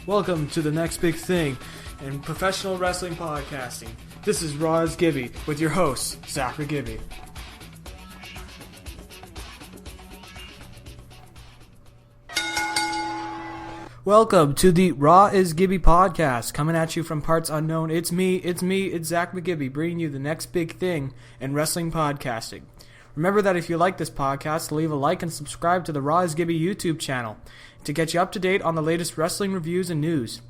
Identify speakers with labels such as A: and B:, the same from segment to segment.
A: Welcome to the next big thing in professional wrestling podcasting. This is Gibby with your host, Zachary Gibby. Welcome to the Raw is Gibby podcast, coming at you from parts unknown. It's Zach McGibby, bringing you the next big thing in wrestling podcasting. Remember that if you like this podcast, leave a like and subscribe to the Raw is Gibby YouTube channel to get you up to date on the latest wrestling reviews and news.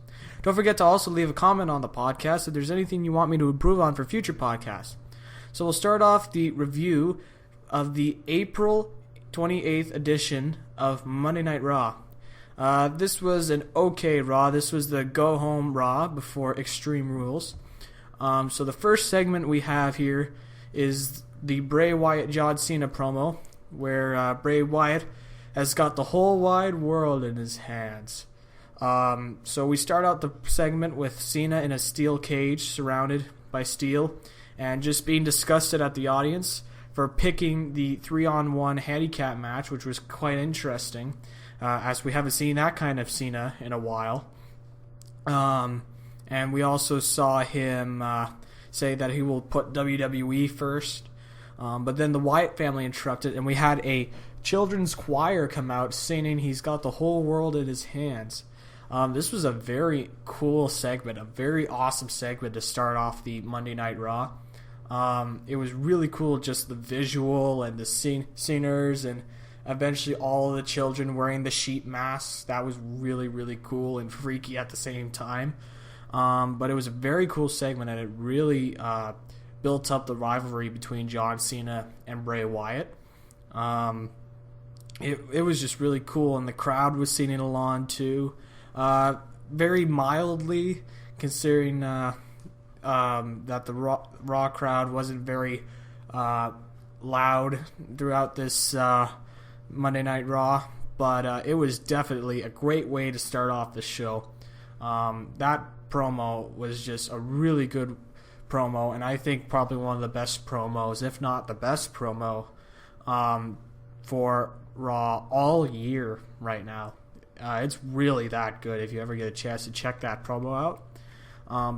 A: Don't forget to also leave a comment on the podcast if there's anything you want me to improve on for future podcasts. So we'll start off the review of the April 28th edition of Monday Night Raw. This was an okay Raw. This was the go-home Raw before Extreme Rules. So the first segment we have here is the Bray Wyatt John Cena promo, where Bray Wyatt has got the whole wide world in his hands. So we start out the segment with Cena in a steel cage surrounded by steel and just being disgusted at the audience for picking the 3-on-1 handicap match, which was quite interesting, as we haven't seen that kind of Cena in a while. And we also saw him say that he will put WWE first. But then the Wyatt family interrupted, and we had a children's choir come out singing he's got the whole world in his hands. This was a very cool segment, a very awesome segment to start off the Monday Night Raw. It was really cool, just the visual and the singers, and eventually all the children wearing the sheep masks. That was really, really cool and freaky at the same time. But it was a very cool segment, and it really built up the rivalry between John Cena and Bray Wyatt. It was just really cool, and the crowd was singing along too. Very mildly, considering that the Raw crowd wasn't very loud throughout this Monday Night Raw, but it was definitely a great way to start off the show. That promo was just a really good promo, and I think probably one of the best promos, if not the best promo, for Raw all year right now. It's really that good if you ever get a chance to check that promo out.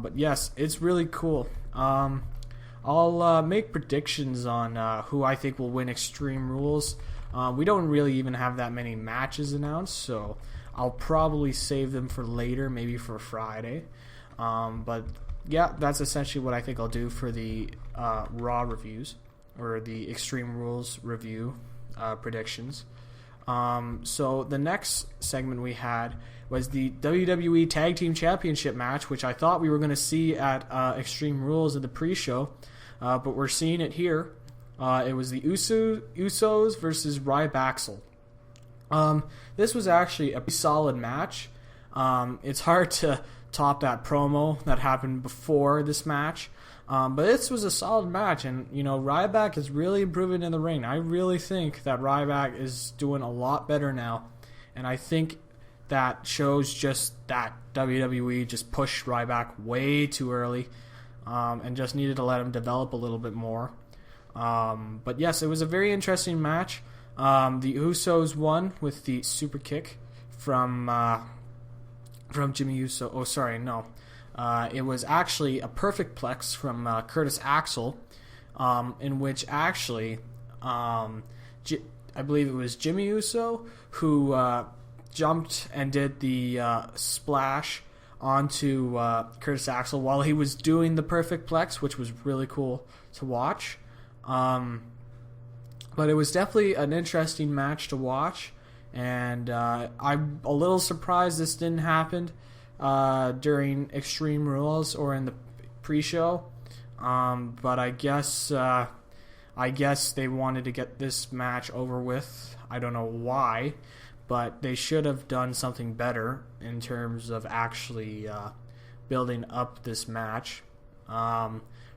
A: But yes, it's really cool. I'll make predictions on who I think will win Extreme Rules. We don't really even have that many matches announced, so I'll probably save them for later, maybe for Friday. But yeah, that's essentially what I think I'll do for the Raw reviews, or the Extreme Rules review predictions. So the next segment we had was the WWE Tag Team Championship match, which I thought we were going to see at Extreme Rules in the pre-show, but we're seeing it here. It was the Usos versus Ryback. This was actually a pretty solid match. It's hard to top that promo that happened before this match. But this was a solid match, and Ryback is really improving in the ring. I really think that Ryback is doing a lot better now, and I think that shows just that WWE just pushed Ryback way too early, and just needed to let him develop a little bit more. But yes, it was a very interesting match. The Usos won with the super kick from Jimmy Uso. Oh, sorry, no. It was actually a perfect plex from Curtis Axel, in which actually, I believe it was Jimmy Uso who jumped and did the splash onto Curtis Axel while he was doing the perfect plex, which was really cool to watch. But it was definitely an interesting match to watch, and I'm a little surprised this didn't happen during Extreme Rules or in the pre-show, but I guess they wanted to get this match over with. I don't know why, but they should have done something better in terms of actually building up this match.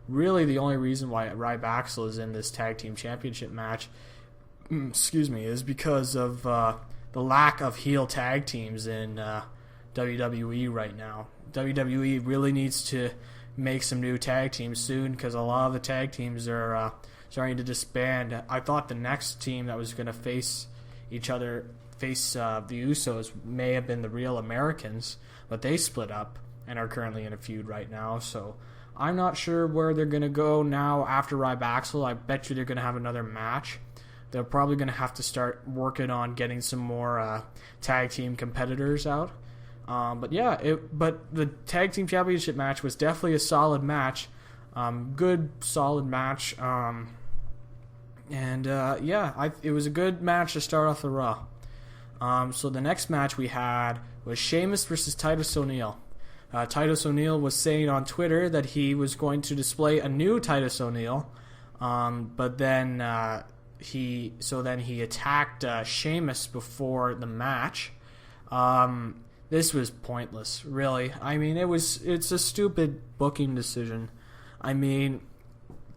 A: Really, the only reason why Ryback is in this Tag Team Championship match, is because of the lack of heel tag teams in WWE right now. WWE really needs to make some new tag teams soon, because a lot of the tag teams are starting to disband. I thought the next team that was going to face face the Usos may have been the real Americans, but they split up and are currently in a feud right now. So I'm not sure where they're going to go now after Ryback. I bet you they're going to have another match. They're probably going to have to start working on getting some more tag team competitors out. But the tag team championship match was definitely a solid match. Good, solid match. It was a good match to start off the Raw. So the next match we had was Sheamus versus Titus O'Neil. Titus O'Neil was saying on Twitter that he was going to display a new Titus O'Neil, but then he attacked Sheamus before the match. This was pointless, really. I mean, it's a stupid booking decision. I mean,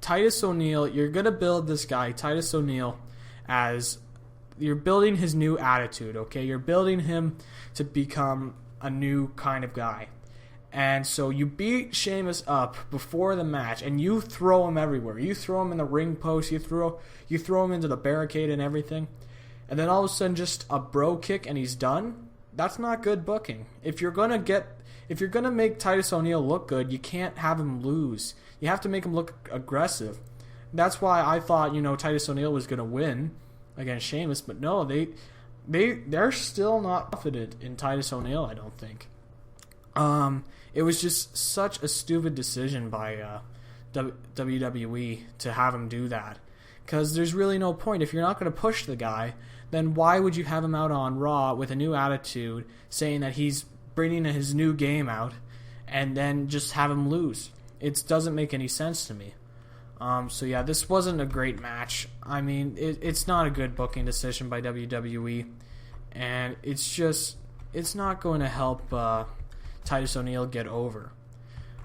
A: Titus O'Neil, you're going to build this guy, Titus O'Neil, as you're building his new attitude, okay? You're building him to become a new kind of guy. And so you beat Sheamus up before the match, and you throw him everywhere. You throw him in the ring post, you throw him into the barricade and everything. And then all of a sudden just a bro kick and he's done? That's not good booking. If you're going to make Titus O'Neil look good, you can't have him lose. You have to make him look aggressive. That's why I thought, Titus O'Neil was going to win against Sheamus, but no, they're still not confident in Titus O'Neil, I don't think. It was just such a stupid decision by WWE to have him do that. Because there's really no point. If you're not going to push the guy, then why would you have him out on Raw with a new attitude, saying that he's bringing his new game out, and then just have him lose? It doesn't make any sense to me. This wasn't a great match. I mean, it's not a good booking decision by WWE, and it's not going to help Titus O'Neil get over.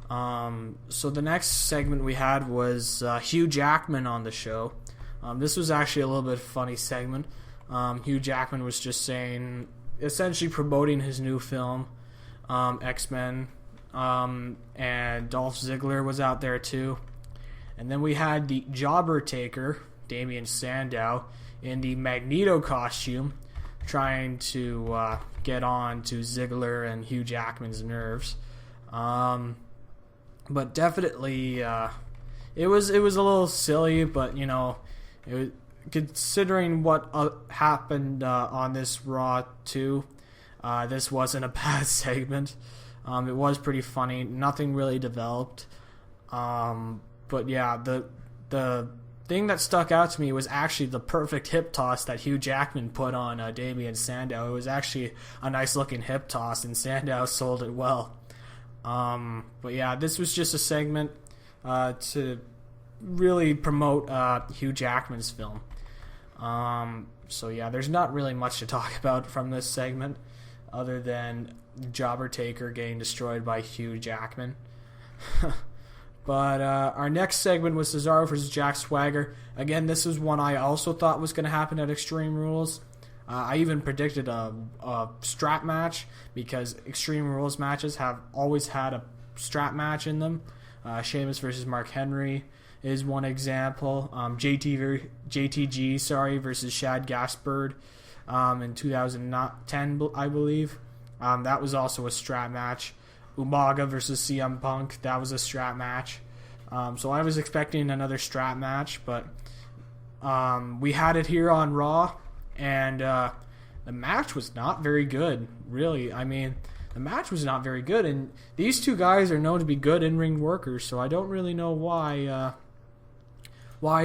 A: So the next segment we had was Hugh Jackman on the show. This was actually a little bit funny segment. Hugh Jackman was just essentially promoting his new film, X-Men, and Dolph Ziggler was out there too. And then we had the Jobber Taker, Damian Sandow, in the Magneto costume, trying to get on to Ziggler and Hugh Jackman's nerves. But definitely, it was a little silly, but considering what happened on this Raw too, this wasn't a bad segment. It was pretty funny. Nothing really developed. But yeah, the thing that stuck out to me was actually the perfect hip toss that Hugh Jackman put on Damian Sandow. It was actually a nice looking hip toss, and Sandow sold it well. But yeah, this was just a segment to really promote Hugh Jackman's film. There's not really much to talk about from this segment other than Jobber Taker getting destroyed by Hugh Jackman. But our next segment was Cesaro versus Jack Swagger. Again, this is one I also thought was going to happen at Extreme Rules. I even predicted a strap match because Extreme Rules matches have always had a strap match in them. Sheamus versus Mark Henry is one example. JTG versus Shad Gaspard in 2010, I believe. That was also a strap match. Umaga versus CM Punk, that was a strap match. So I was expecting another strap match, but we had it here on Raw, and the match was not very good, really. I mean, the match was not very good, and these two guys are known to be good in-ring workers, so I don't really know why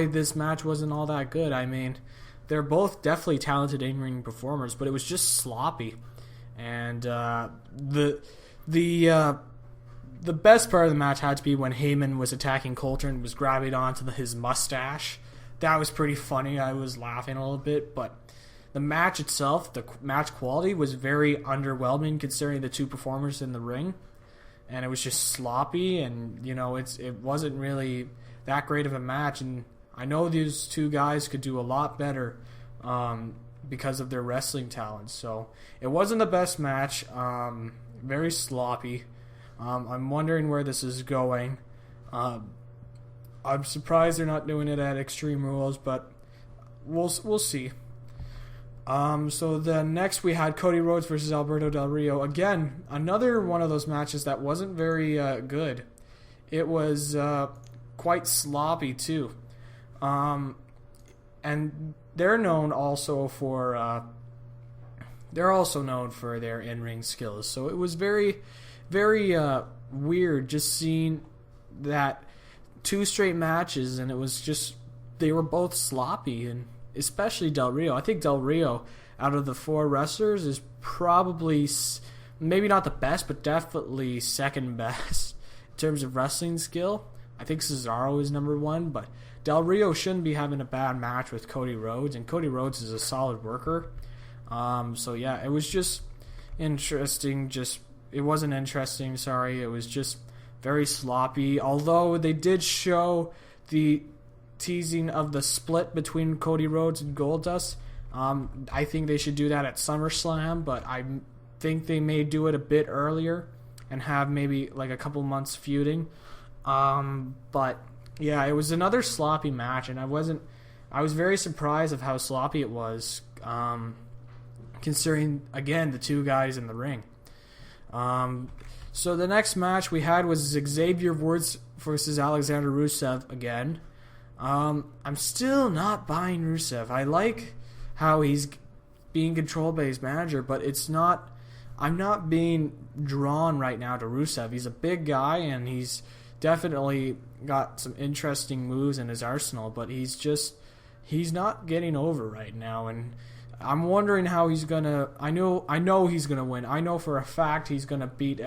A: this match wasn't all that good. I mean, they're both definitely talented in-ring performers, but it was just sloppy. And the best part of the match had to be when Heyman was attacking Coulter and was grabbing onto his mustache. That was pretty funny. I was laughing a little bit, but the match itself, the match quality was very underwhelming considering the two performers in the ring, and it was just sloppy, and it wasn't really that great of a match. And I know these two guys could do a lot better because of their wrestling talents. So it wasn't the best match. Very sloppy. I'm wondering where this is going. I'm surprised they're not doing it at Extreme Rules, but we'll see. So the next we had Cody Rhodes versus Alberto Del Rio. Again, another one of those matches that wasn't very good. It was quite sloppy too. And they're known also for their in-ring skills. So it was very, very weird just seeing that 2 straight matches, and it was just they were both sloppy, and especially Del Rio. I think Del Rio, out of the 4 wrestlers, is probably maybe not the best, but definitely second best in terms of wrestling skill. I think Cesaro is number 1, but Del Rio shouldn't be having a bad match with Cody Rhodes, and Cody Rhodes is a solid worker. So yeah, it was just interesting. It wasn't interesting, sorry. It was just very sloppy. Although they did show the teasing of the split between Cody Rhodes and Goldust. I think they should do that at SummerSlam, but I think they may do it a bit earlier and have maybe like a couple months feuding. But yeah, it was another sloppy match, and I was very surprised of how sloppy it was, considering, again, the 2 guys in the ring. So the next match we had was Xavier Woods versus Alexander Rusev again. I'm still not buying Rusev. I like how he's being controlled by his manager, but I'm not being drawn right now to Rusev. He's a big guy, and he's definitely got some interesting moves in his arsenal, but he's not getting over right now, and I'm wondering how he's gonna. I know he's gonna win. I know for a fact he's gonna beat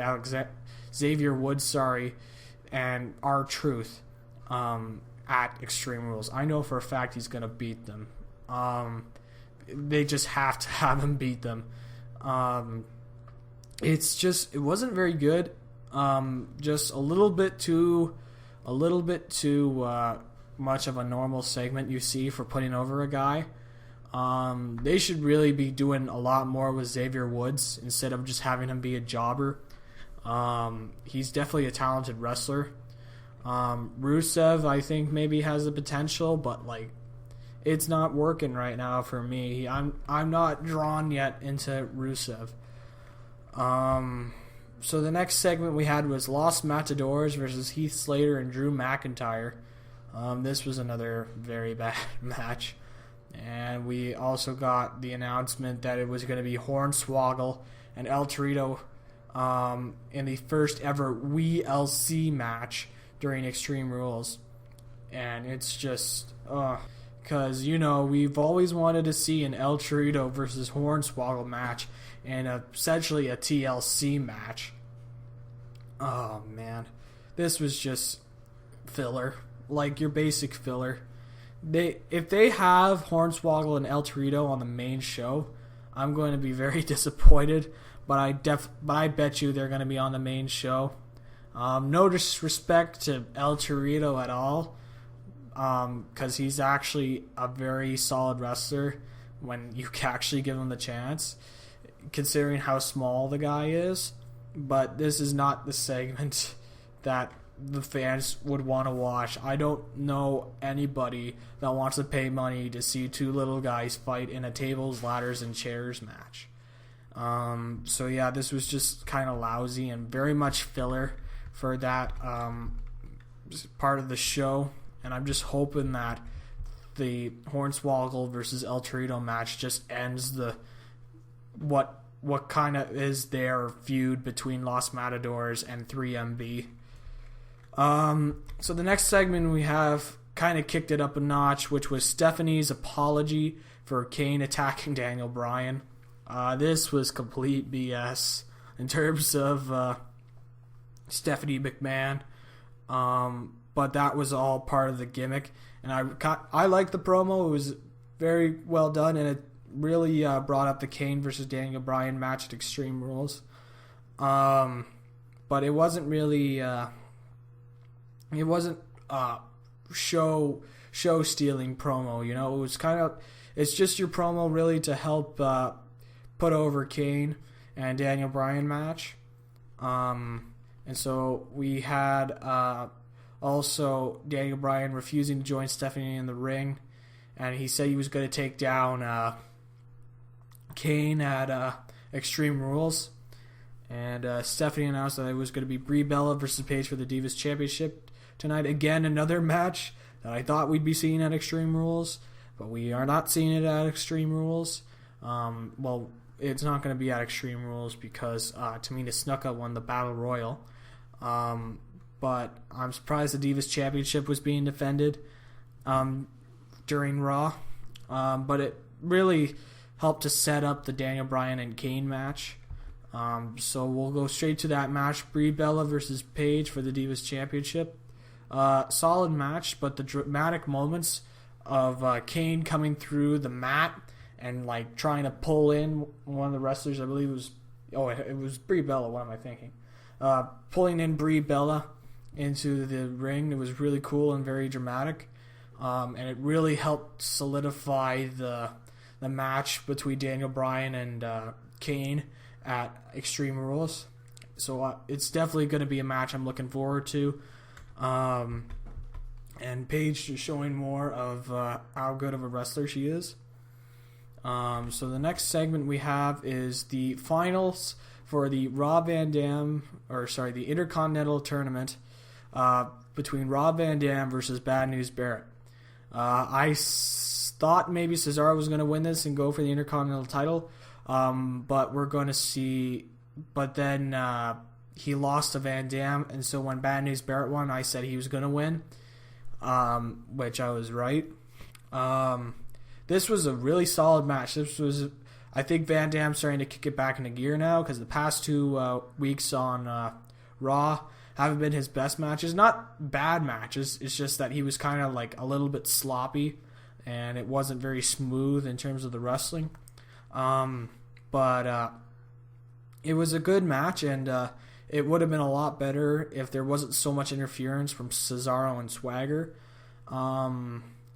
A: Xavier Woods, and R-Truth at Extreme Rules. I know for a fact he's gonna beat them. They just have to have him beat them. It wasn't very good. Just a little bit too much of a normal segment you see for putting over a guy. They should really be doing a lot more with Xavier Woods instead of just having him be a jobber. He's definitely a talented wrestler. Rusev, I think, maybe has the potential, but like, it's not working right now for me. I'm not drawn yet into Rusev. So the next segment we had was Los Matadors versus Heath Slater and Drew McIntyre. This was another very bad match. And we also got the announcement that it was going to be Hornswoggle and El Torito in the first ever WeLC match during Extreme Rules. And it's just, because, we've always wanted to see an El Torito versus Hornswoggle match and essentially a TLC match. Oh, man. This was just filler. Like your basic filler. If they have Hornswoggle and El Torito on the main show, I'm going to be very disappointed. But I bet you they're going to be on the main show. No disrespect to El Torito at all, because he's actually a very solid wrestler when you actually give him the chance, considering how small the guy is. But this is not the segment that the fans would want to watch. I don't know anybody that wants to pay money to see 2 little guys fight in a tables, ladders, and chairs match. So yeah, this was just kind of lousy and very much filler for that part of the show. And I'm just hoping that the Hornswoggle versus El Torito match just ends what kind of is their feud between Los Matadors and 3MB. So the next segment we have kind of kicked it up a notch, which was Stephanie's apology for Kane attacking Daniel Bryan. This was complete BS in terms of Stephanie McMahon, but that was all part of the gimmick, and I liked the promo. It was very well done, and it really brought up the Kane versus Daniel Bryan match at Extreme Rules. But it wasn't really show stealing promo. It was it's just your promo really to help put over Kane and Daniel Bryan match. And so we had also Daniel Bryan refusing to join Stephanie in the ring, and he said he was going to take down Kane at Extreme Rules. And Stephanie announced that it was going to be Brie Bella versus Paige for the Divas Championship tonight. Again, another match that I thought we'd be seeing at Extreme Rules, but we are not seeing it at Extreme Rules. Well, it's not going to be at Extreme Rules because Tamina Snuka won the Battle Royal. But I'm surprised the Divas Championship was being defended during Raw. But it really helped to set up the Daniel Bryan and Kane match. So we'll go straight to that match. Brie Bella versus Paige for the Divas Championship. Solid match, but the dramatic moments of Kane coming through the mat and like trying to pull in one of the wrestlers, I believe it was Brie Bella. What am I thinking? Pulling in Brie Bella into the ring. It was really cool and very dramatic, and it really helped solidify the match between Daniel Bryan and Kane at Extreme Rules. So it's definitely going to be a match I'm looking forward to. And Paige is showing more of how good of a wrestler she is. So the next segment we have is the finals for the the Intercontinental Tournament between Rob Van Dam versus Bad News Barrett. I thought maybe Cesaro was going to win this and go for the Intercontinental title, but we're going to see. But then he lost to Van Dam, and so when Bad News Barrett won, I said he was going to win, which I was right. This was a really solid match. I think Van Dam's starting to kick it back into gear now because the past 2 weeks on Raw haven't been his best matches. Not bad matches. It's just that he was kind of like a little bit sloppy and it wasn't very smooth in terms of the wrestling. But it was a good match, and it would have been a lot better if there wasn't so much interference from Cesaro and Swagger.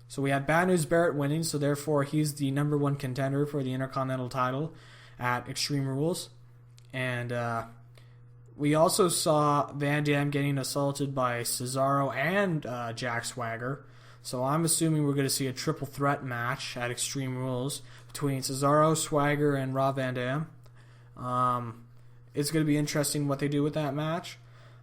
A: So we had Bad News Barrett winning, so therefore he's the number 1 contender for the Intercontinental title at Extreme Rules. And we also saw Van Dam getting assaulted by Cesaro and Jack Swagger. So I'm assuming we're going to see a triple threat match at Extreme Rules between Cesaro, Swagger, and Rob Van Dam. It's going to be interesting what they do with that match.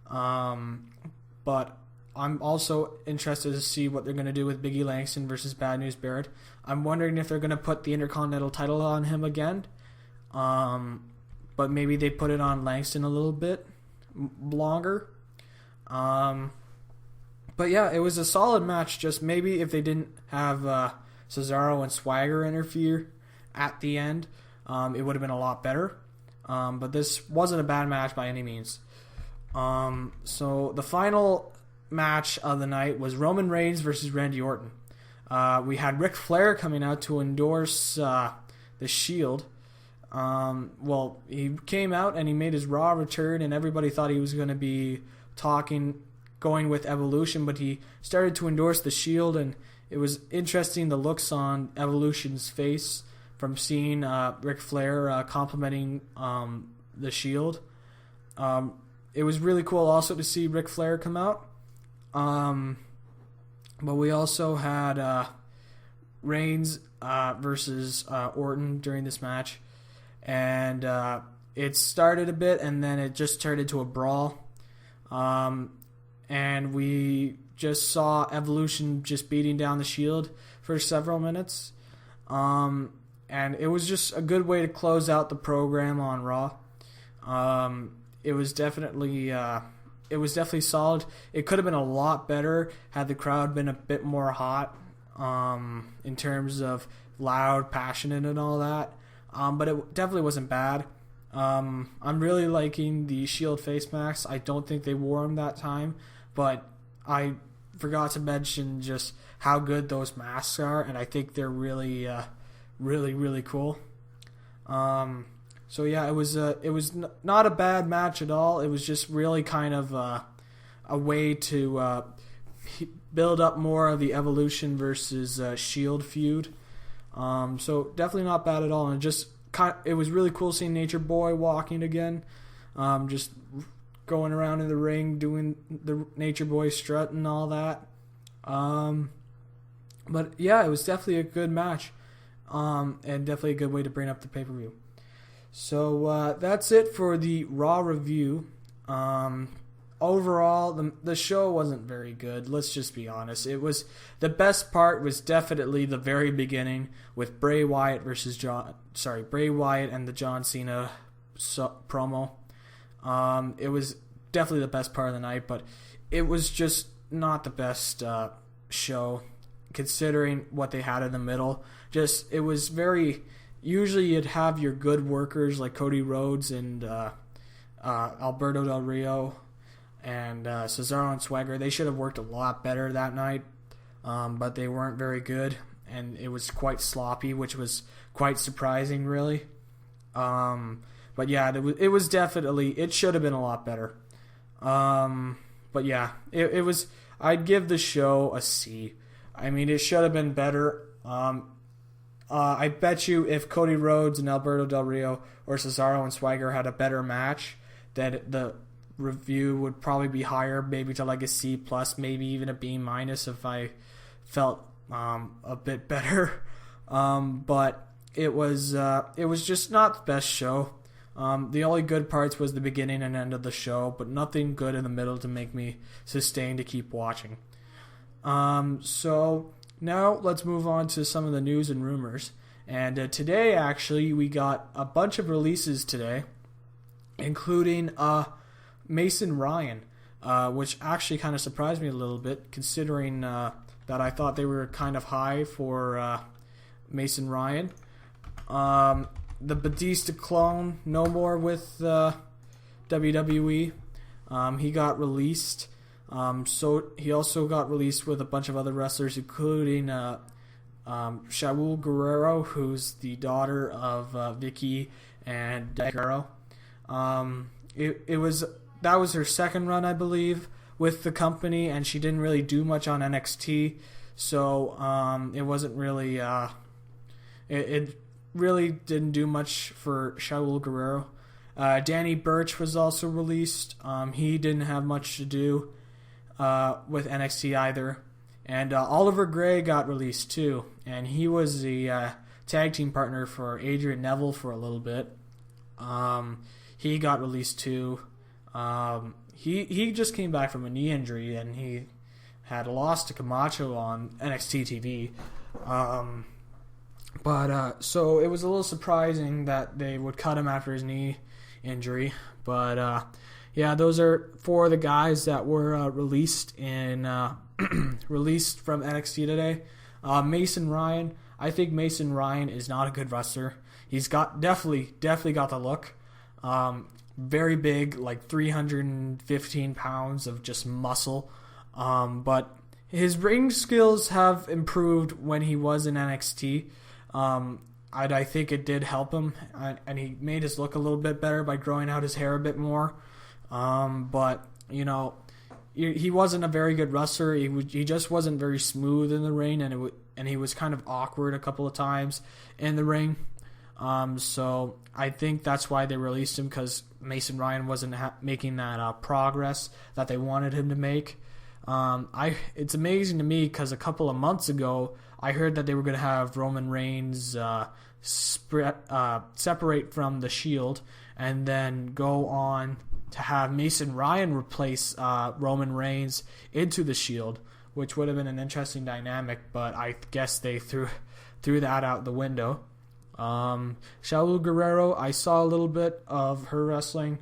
A: But I'm also interested to see what they're going to do with Biggie Langston versus Bad News Barrett. I'm wondering if they're going to put the Intercontinental title on him again. But maybe they put it on Langston a little bit longer. But yeah, it was a solid match. Just maybe if they didn't have Cesaro and Swagger interfere at the end, it would have been a lot better. But this wasn't a bad match by any means. So the final match of the night was Roman Reigns versus Randy Orton. We had Ric Flair coming out to endorse the Shield. Well, he came out and he made his Raw return, and everybody thought he was going to be going with Evolution, but he started to endorse the Shield, and it was interesting the looks on Evolution's face from seeing Ric Flair complimenting the Shield. It was really cool also to see Ric Flair come out. But we also had Reigns versus Orton during this match, and it started a bit and then it just turned into a brawl, and we just saw Evolution just beating down the Shield for several minutes, and it was just a good way to close out the program on Raw. It was definitely solid. It could have been a lot better had the crowd been a bit more hot, in terms of loud, passionate, and all that. But it definitely wasn't bad. I'm really liking the Shield face masks. I don't think they wore them that time, but I forgot to mention just how good those masks are, and I think they're really, really cool. So yeah, it was not a bad match at all. It was just really kind of a way to build up more of the Evolution versus Shield feud. So definitely not bad at all, and it was really cool seeing Nature Boy walking again, just going around in the ring doing the Nature Boy strut and all that. But yeah, it was definitely a good match. and definitely a good way to bring up the pay-per-view. So that's it for the Raw review. Overall, the show wasn't very good. Let's just be honest. It was the best part was definitely the very beginning with Bray Wyatt Bray Wyatt and the John Cena promo. It was definitely the best part of the night, but it was just not the best show considering what they had in the middle. It was very. Usually, you'd have your good workers like Cody Rhodes and Alberto Del Rio. And Cesaro and Swagger, they should have worked a lot better that night, but they weren't very good, and it was quite sloppy, which was quite surprising, really. But yeah, it was definitely, it should have been a lot better. But yeah, it was, I'd give the show a C. I mean, it should have been better. I bet you if Cody Rhodes and Alberto Del Rio or Cesaro and Swagger had a better match, that the review would probably be higher, maybe to like a C plus, maybe even a B minus if I felt a bit better. But it was just not the best show. The only good parts was the beginning and end of the show, but nothing good in the middle to make me sustain to keep watching. So now let's move on to some of the news and rumors. And today, actually, we got a bunch of releases today, including Mason Ryan, which actually kind of surprised me a little bit, considering that I thought they were kind of high for Mason Ryan. The Batista clone, no more with WWE. He got released. So he also got released with a bunch of other wrestlers, including Shaul Guerrero, who's the daughter of Vicky and Guerrero. That was her second run, I believe, with the company, and she didn't really do much on NXT, so it wasn't really it really didn't do much for Shaul Guerrero. Danny Burch was also released. He didn't have much to do with NXT either. And Oliver Gray got released too, and he was the tag team partner for Adrian Neville for a little bit. He got released too. He just came back from a knee injury, and he had lost to Camacho on NXT TV. So it was a little surprising that they would cut him after his knee injury. But yeah, those are four of the guys that were released released from NXT today. Mason Ryan, I think Mason Ryan is not a good wrestler. He's definitely got the look. Very big, like 315 pounds of just muscle. But his ring skills have improved when he was in NXT. I think it did help him, and he made his look a little bit better by growing out his hair a bit more. But you know, he wasn't a very good wrestler. He just wasn't very smooth in the ring, and he was kind of awkward a couple of times in the ring. So I think that's why they released him, because Mason Ryan wasn't making that progress that they wanted him to make. It's amazing to me because a couple of months ago I heard that they were going to have Roman Reigns separate from the Shield and then go on to have Mason Ryan replace Roman Reigns into the Shield, which would have been an interesting dynamic, but I guess they threw that out the window. Shaul Guerrero, I saw a little bit of her wrestling.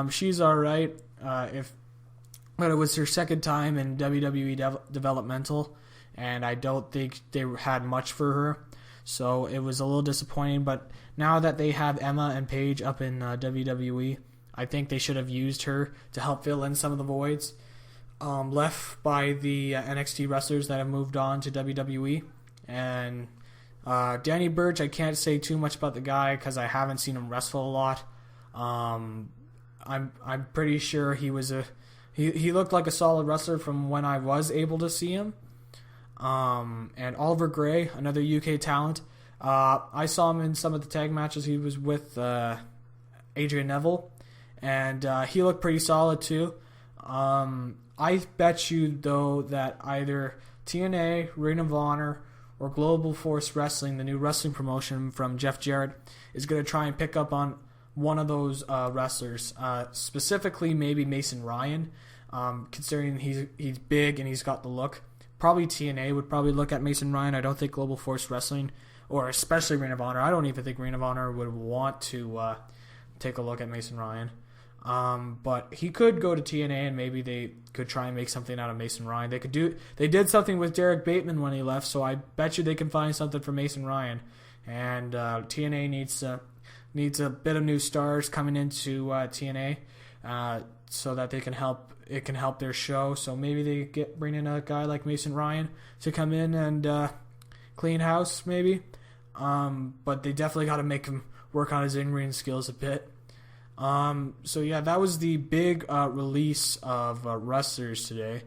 A: She's alright, but it was her second time in WWE developmental, and I don't think they had much for her, so it was a little disappointing. But now that they have Emma and Paige up in WWE, I think they should have used her to help fill in some of the voids left by the NXT wrestlers that have moved on to WWE. And Danny Burch, I can't say too much about the guy because I haven't seen him wrestle a lot. I'm pretty sure he looked like a solid wrestler from when I was able to see him. And Oliver Gray, another UK talent. I saw him in some of the tag matches he was with Adrian Neville, and he looked pretty solid too. I bet you though that either TNA, Ring of Honor, or Global Force Wrestling, the new wrestling promotion from Jeff Jarrett, is going to try and pick up on one of those wrestlers, specifically maybe Mason Ryan, considering he's big and he's got the look. Probably TNA would probably look at Mason Ryan. I don't think Global Force Wrestling, or especially Ring of Honor, I don't even think Ring of Honor would want to take a look at Mason Ryan. But he could go to TNA and maybe they could try and make something out of Mason Ryan. They did something with Derek Bateman when he left, so I bet you they can find something for Mason Ryan. And TNA needs a bit of new stars coming into TNA so that it can help their show. So maybe they bring in a guy like Mason Ryan to come in and clean house maybe. But they definitely got to make him work on his in-ring skills a bit. So yeah, that was the big release of wrestlers today.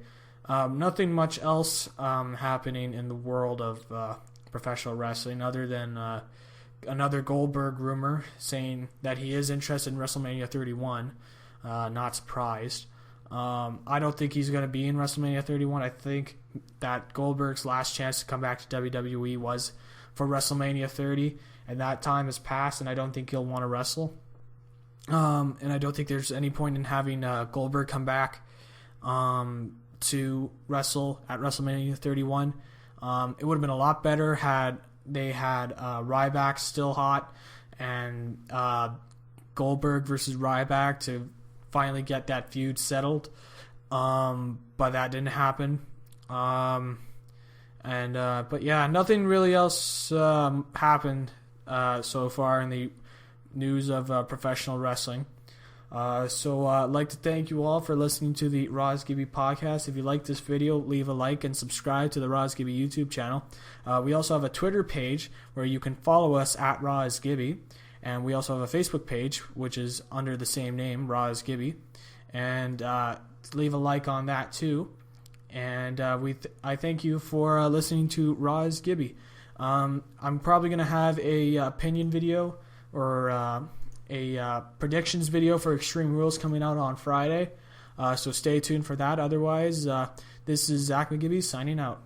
A: Nothing much else happening in the world of professional wrestling other than another Goldberg rumor saying that he is interested in WrestleMania 31. Not surprised. I don't think he's going to be in WrestleMania 31. I think that Goldberg's last chance to come back to WWE was for WrestleMania 30, and that time has passed, and I don't think he'll want to wrestle. And I don't think there's any point in having Goldberg come back to wrestle at WrestleMania 31. It would have been a lot better had they had Ryback still hot and Goldberg versus Ryback to finally get that feud settled. But that didn't happen. But yeah, nothing really else happened so far in the news of professional wrestling. So I'd like to thank you all for listening to the Roz Gibby podcast. If you like this video, leave a like and subscribe to the Roz Gibby YouTube channel. We also have a Twitter page where you can follow us at Roz Gibby, and we also have a Facebook page which is under the same name, Roz Gibby, and leave a like on that too. And I thank you for listening to Roz Gibby. I'm probably going to have a opinion video or a predictions video for Extreme Rules coming out on Friday. So stay tuned for that. Otherwise, this is Zach McGibby signing out.